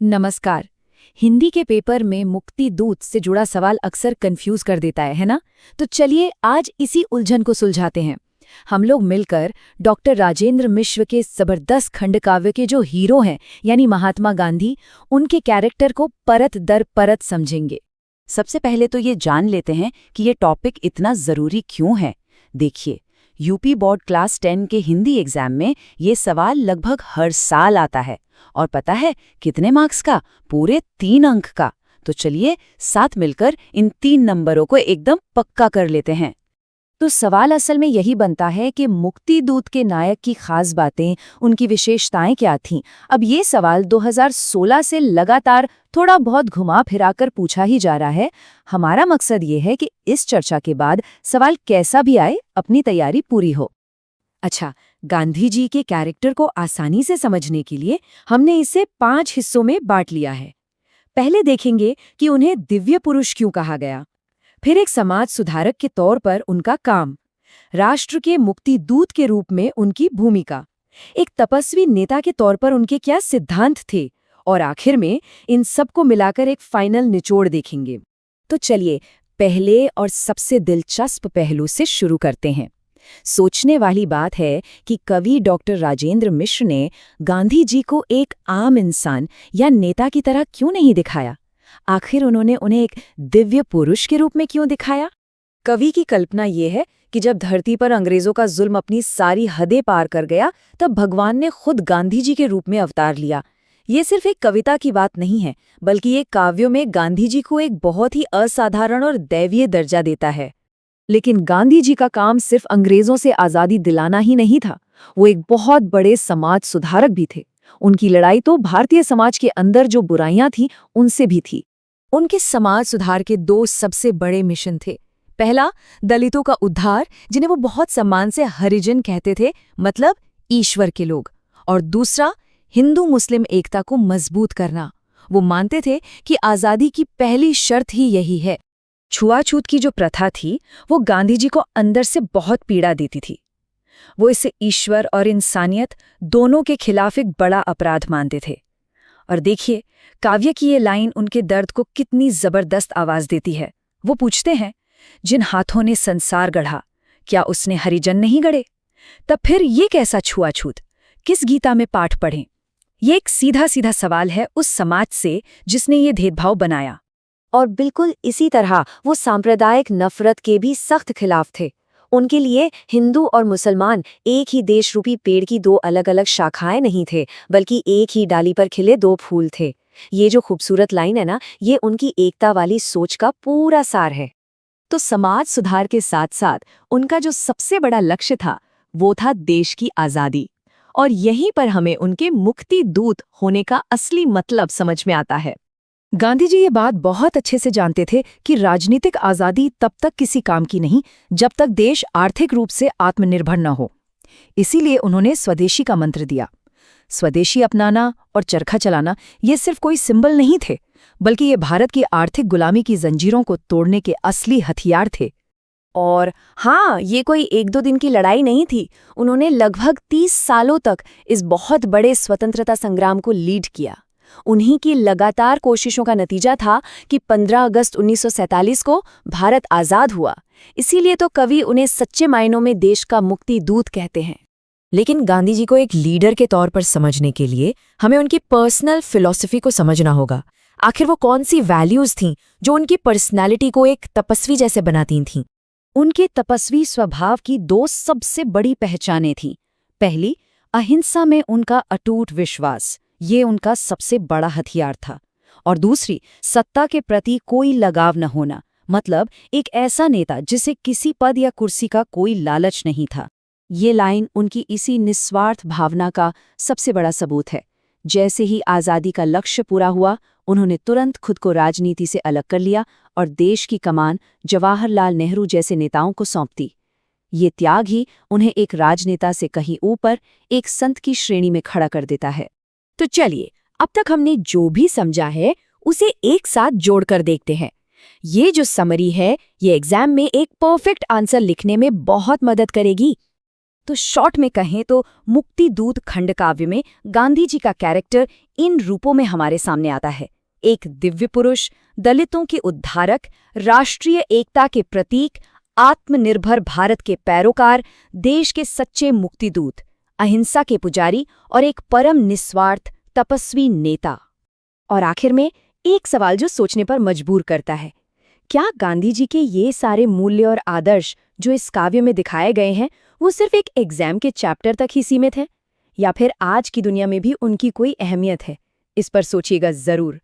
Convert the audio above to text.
नमस्कार। हिंदी के पेपर में मुक्ति दूत से जुड़ा सवाल अक्सर कंफ्यूज कर देता है ना? तो चलिए आज इसी उलझन को सुलझाते हैं। हम लोग मिलकर डॉक्टर राजेंद्र मिश्र के जबरदस्त खंडकाव्य के जो हीरो हैं यानी महात्मा गांधी, उनके कैरेक्टर को परत दर परत समझेंगे। सबसे पहले तो ये जान लेते हैं कि ये टॉपिक इतना ज़रूरी क्यों है। देखिए, यूपी बोर्ड क्लास 10 के हिंदी एग्जाम में ये सवाल लगभग हर साल आता है। और पता है कितने मार्क्स का? पूरे 3 अंक का। तो चलिए साथ मिलकर इन 3 नंबरों को एकदम पक्का कर लेते हैं। तो सवाल असल में यही बनता है कि मुक्ति दूत के नायक की खास बातें, उनकी विशेषताएं क्या थीं। अब ये सवाल 2016 से लगातार थोड़ा बहुत घुमा फिराकर पूछा ही जा रहा है। हमारा मकसद ये है कि इस चर्चा के बाद सवाल कैसा भी आए, अपनी तैयारी पूरी हो। अच्छा, गांधी जी के कैरेक्टर को आसानी से समझने के लिए हमने इसे 5 हिस्सों में बांट लिया है। पहले देखेंगे कि उन्हें दिव्य पुरुष क्यों कहा गया, फिर एक समाज सुधारक के तौर पर उनका काम, राष्ट्र के मुक्ति दूत के रूप में उनकी भूमिका, एक तपस्वी नेता के तौर पर उनके क्या सिद्धांत थे, और आखिर में इन सबको मिलाकर एक फाइनल निचोड़ देखेंगे। तो चलिए पहले और सबसे दिलचस्प पहलू से शुरू करते हैं। सोचने वाली बात है कि कवि डॉक्टर राजेंद्र मिश्र ने गांधी जी को एक आम इंसान या नेता की तरह क्यों नहीं दिखाया? आखिर उन्होंने उन्हें एक दिव्य पुरुष के रूप में क्यों दिखाया? कवि की कल्पना ये है कि जब धरती पर अंग्रेजों का जुल्म अपनी सारी हदें पार कर गया, तब भगवान ने खुद गांधी जी के रूप में अवतार लिया। ये सिर्फ एक कविता की बात नहीं है, बल्कि ये काव्यों में गांधी जी को एक बहुत ही असाधारण और दैवीय दर्जा देता है। लेकिन गांधी जी का काम सिर्फ अंग्रेजों से आज़ादी दिलाना ही नहीं था, वो एक बहुत बड़े समाज सुधारक भी थे। उनकी लड़ाई तो भारतीय समाज के अंदर जो बुराइयां थीं, उनसे भी थी। उनके समाज सुधार के 2 सबसे बड़े मिशन थे। पहला, दलितों का उद्धार, जिन्हें वो बहुत सम्मान से हरिजन कहते थे, मतलब ईश्वर के लोग। और दूसरा, हिंदू मुस्लिम एकता को मजबूत करना। वो मानते थे कि आज़ादी की पहली शर्त ही यही है। छुआछूत की जो प्रथा थी, वो गांधी जी को अंदर से बहुत पीड़ा देती थी। वो इसे ईश्वर और इंसानियत दोनों के खिलाफ एक बड़ा अपराध मानते थे। और देखिए, काव्य की ये लाइन उनके दर्द को कितनी जबरदस्त आवाज देती है। वो पूछते हैं, जिन हाथों ने संसार गढ़ा, क्या उसने हरिजन नहीं गढ़े? तब फिर ये कैसा छुआछूत? किस गीता में पाठ पढ़ें? ये एक सीधा सीधा सवाल है उस समाज से जिसने ये भेदभाव बनाया। और बिल्कुल इसी तरह वो सांप्रदायिक नफरत के भी सख्त खिलाफ थे। उनके लिए हिंदू और मुसलमान एक ही देश रूपी पेड़ की 2 अलग अलग शाखाएं नहीं थे, बल्कि एक ही डाली पर खिले 2 फूल थे। ये जो खूबसूरत लाइन है ना, ये उनकी एकता वाली सोच का पूरा सार है। तो समाज सुधार के साथ साथ उनका जो सबसे बड़ा लक्ष्य था, वो था देश की आज़ादी। और यहीं पर हमें उनके मुक्ति दूत होने का असली मतलब समझ में आता है। गांधी जी ये बात बहुत अच्छे से जानते थे कि राजनीतिक आज़ादी तब तक किसी काम की नहीं जब तक देश आर्थिक रूप से आत्मनिर्भर न हो। इसीलिए उन्होंने स्वदेशी का मंत्र दिया। स्वदेशी अपनाना और चरखा चलाना ये सिर्फ कोई सिंबल नहीं थे, बल्कि ये भारत की आर्थिक गुलामी की जंजीरों को तोड़ने के असली हथियार थे। और हाँ, ये कोई 1-2 दिन की लड़ाई नहीं थी। उन्होंने लगभग 30 सालों तक इस बहुत बड़े स्वतंत्रता संग्राम को लीड किया। उन्हीं की लगातार कोशिशों का नतीजा था कि 15 अगस्त 1947 को भारत आज़ाद हुआ। इसीलिए तो कवि उन्हें सच्चे मायनों में देश का मुक्ति दूत कहते हैं। लेकिन गांधी जी को एक लीडर के तौर पर समझने के लिए हमें उनकी पर्सनल फिलॉसफी को समझना होगा। आखिर वो कौन सी वैल्यूज थीं जो उनकी पर्सनैलिटी को एक तपस्वी जैसे बनाती थीं? उनके तपस्वी स्वभाव की 2 सबसे बड़ी पहचानें थीं। पहली, अहिंसा में उनका अटूट विश्वास, ये उनका सबसे बड़ा हथियार था। और दूसरी, सत्ता के प्रति कोई लगाव न होना, मतलब एक ऐसा नेता जिसे किसी पद या कुर्सी का कोई लालच नहीं था। ये लाइन उनकी इसी निस्वार्थ भावना का सबसे बड़ा सबूत है। जैसे ही आज़ादी का लक्ष्य पूरा हुआ, उन्होंने तुरंत खुद को राजनीति से अलग कर लिया और देश की कमान जवाहरलाल नेहरू जैसे नेताओं को सौंप दी। ये त्याग ही उन्हें एक राजनेता से कहीं ऊपर एक संत की श्रेणी में खड़ा कर देता है। तो चलिए, अब तक हमने जो भी समझा है उसे एक साथ जोड़कर देखते हैं। ये जो समरी है, ये एग्जाम में एक परफेक्ट आंसर लिखने में बहुत मदद करेगी। तो शॉर्ट में कहें तो मुक्ति दूत खंड काव्य में गांधी जी का कैरेक्टर इन रूपों में हमारे सामने आता है। एक दिव्य पुरुष, दलितों के उद्धारक, राष्ट्रीय एकता के प्रतीक, आत्मनिर्भर भारत के पैरोकार, देश के सच्चे मुक्तिदूत, अहिंसा के पुजारी और एक परम निस्वार्थ तपस्वी नेता। और आखिर में एक सवाल जो सोचने पर मजबूर करता है, क्या गांधी जी के ये सारे मूल्य और आदर्श जो इस काव्य में दिखाए गए हैं वो सिर्फ एक एग्जाम के चैप्टर तक ही सीमित है, या फिर आज की दुनिया में भी उनकी कोई अहमियत है? इस पर सोचिएगा जरूर।